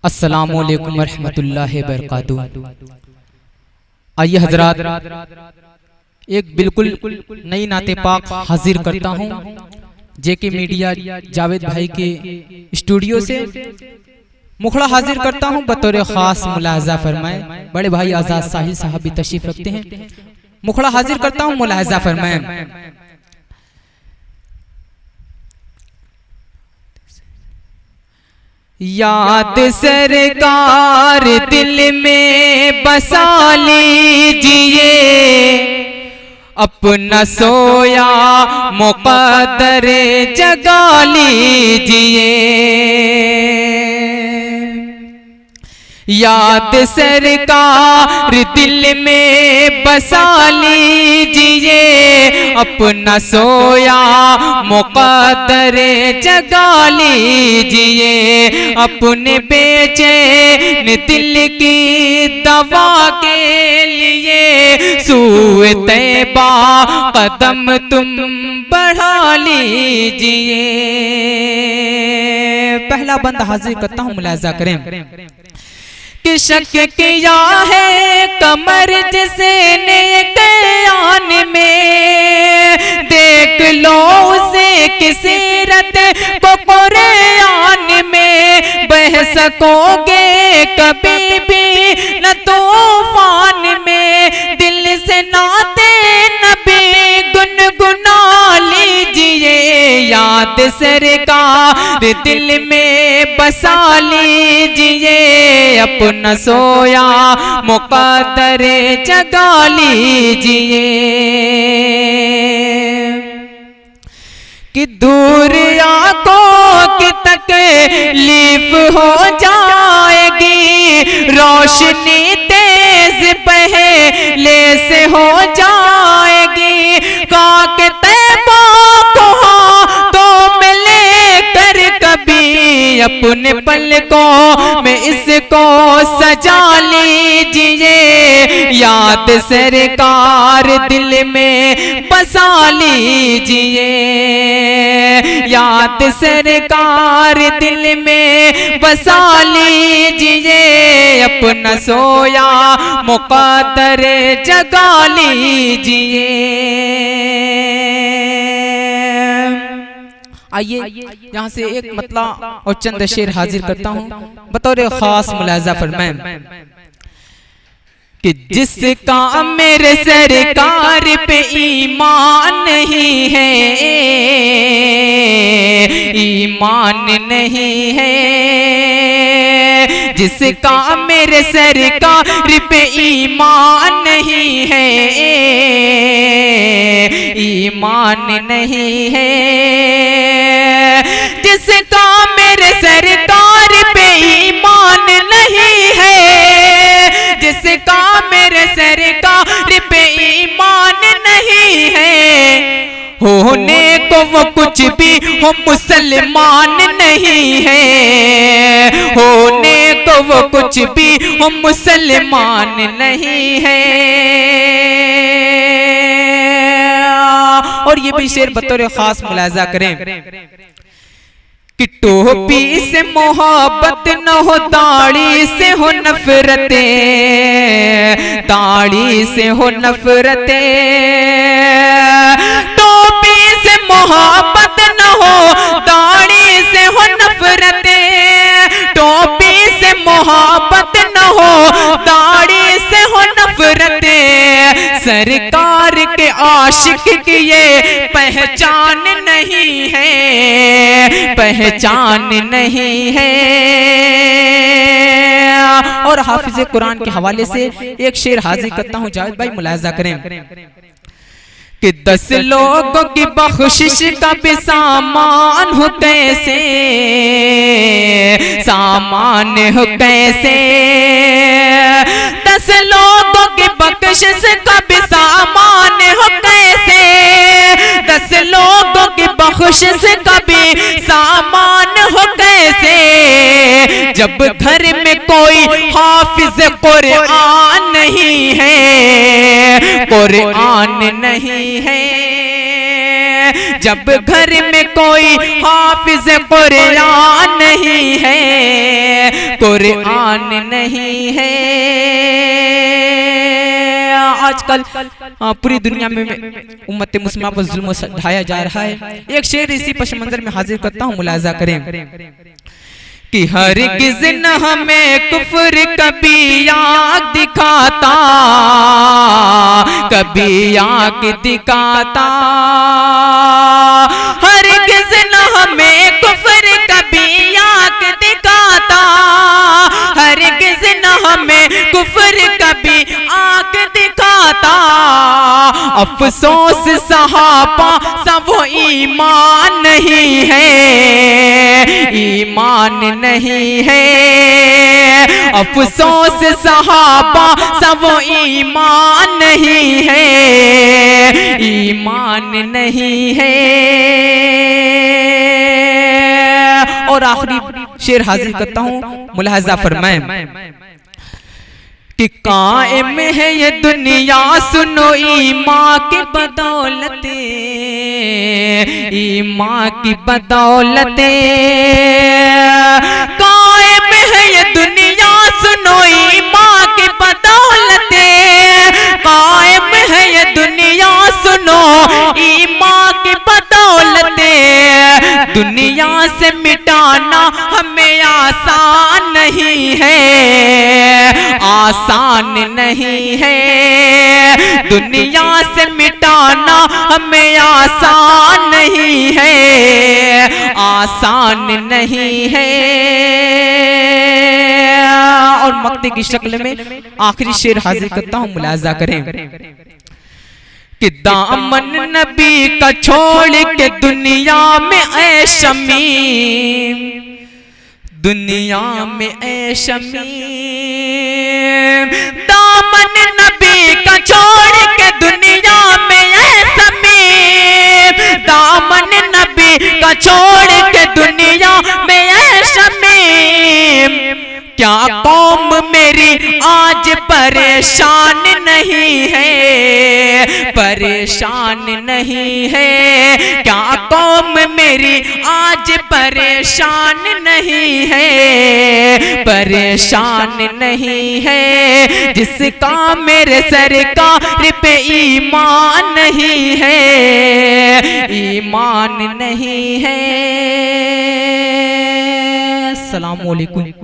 अस्सलामुअलैकुम वरहमतुल्लाहि वबरकातुहू। आइए हजरात, एक बिल्कुल नई नाते पाक हाजिर करता हूँ जेके मीडिया जावेद भाई के स्टूडियो से मुखड़ा हाजिर करता हूँ। बतौर खास मुलाहजा फरमाए। बड़े भाई आजाद साहिल साहब भी तशरीफ रखते हैं। मुखड़ा हाजिर करता हूँ, मुलाहजा फरमाए। याद सरकार दिल में बसा लीजिए, अपना सोया मुक़द्दर जगा लीजिए। याद सरकार दिल में बसा लीजिए, अपना सोया मुक़द्दर जगा लीजिए। अपने बेचैन दिल की दवा के लिए सूए तैबा कदम तुम बढ़ा लीजिए। पहला बंद हाजिर करता हूँ, मुलाहजा करें कि शक किया है कमर जिसे नेक आन में, देख लो उसे किसी रत को कुरान में। बह सकोगे कभी भी न तूफान में, दिल से नाते नबी गुनगुना लीजिए। याद सरकार दिल में बसा लीजिए, अपना सोया मुक़द्दर जगा लीजिए। कि दूर आंखों की तकलीफ हो जाएगी, रोशनी तेज पहले से हो जाएगी। काके तैबा को तो मिले कर कभी, अपने पलकों में इसको सजा लीजिए। याद सरकार दिल में बसा लीजिए, याद सरकार दिल में बसा लीजिए। अपना सोया मुक़द्दर जगा लीजिए। आइए यहाँ से एक मतला और चंद शेर हाजिर करता हूँ, बतौर खास मुलाहजा फरमाएं कि जिसका मेरे सरकार पे ईमान नहीं है, ईमान नहीं है। जिसका मेरे सरकार पे ईमान नहीं है, ईमान नहीं है। जिसका मेरे सरकार पे ईमान नहीं है, जिसका मेरे सरकार पे ईमान नहीं है, होने को वो कुछ भी हो मुसलमान नहीं है। होने को वो कुछ भी हो मुसलमान नहीं है। और ये भी शेर बतौर खास मुलाहजा करें कि टोपी से मोहब्बत न हो, दाढ़ी से हो नफरते, दाढ़ी से हो नफरते। टोपी से मोहब्बत न हो, दाढ़ी से हो नफरते। टोपी से मोहब्बत न हो, दाढ़ी से हो नफरते। सरकार के आशिक की ये पहचान नहीं है, पहचान नहीं है। और हाफिज कुरान के हवाले से एक शेर हाजिर करता हूँ, जावेद भाई मुलाहजा करें कि 10 लोगों की बख्शिश का भी सामान हो कैसे, सामान हो कैसे। 10 लोगों की बख्शिश का भी सामान हो कैसे, 10 लोगों की बख्शिश का भी सामान हो कैसे। जब घर में कोई हाफिज कुरान नहीं है, कुरान नहीं है। जब घर में कोई हाफिज कुरान नहीं है, कुरान नहीं है। आजकल पूरी दुनिया में उम्मत मुस्लिमा पर जुल्म ढाया जा रहा है। एक शेर इसी पश मंजर में हाजिर करता हूँ, मुलाजा करें कि हरगिज़ न हमें कुफ्र कभी आँख दिखाता, कभी आँख दिखाता। हरगिज़ न हमें कुफ्र कभी आँख दिखाता, हरगिज़ न हमें कुफ्र कभी आँख दिखाता। अफसोस सहाबा सब ईमान नहीं है, ईमान नहीं है। अफसोस सहाबा सब ईमान नहीं है, ईमान नहीं है। और आखिरी शेर हाजिर करता हूँ, मुलाहजा फरमाएं कि कायम है ये दुनिया सुनो ईमान की बदौलत, ईमान की बदौलत। कायम है ये दुनिया सुनो ईमान की बदौलत, कायम है ये दुनिया सुनो ईमान की बदौलत। दुनिया से मिटाना हमें आसान नहीं है, आसान नहीं है। दुनिया से मिटाना हमें आसान नहीं है, आसान नहीं है। और मक्ते की शक्ल में आखिरी शेर हाजिर करता हूँ, मुलाजा करें कि दामन नबी का छोड़ के दुनिया में ऐ शमी, दुनिया में ऐ शमी। दामन नबी का छोड़ के दुनिया में ऐ शमी, दामन नबी का छोड़ के दुनिया में ऐ शमी। क्या कौम मेरी आज परेशान नहीं है, परेशान नहीं है। क्या कौम मेरी आज परेशान नहीं है, परेशान नहीं है। जिसका मेरे सरकार पे ईमान नहीं है, ईमान नहीं है। अस्सलामु अलैकुम।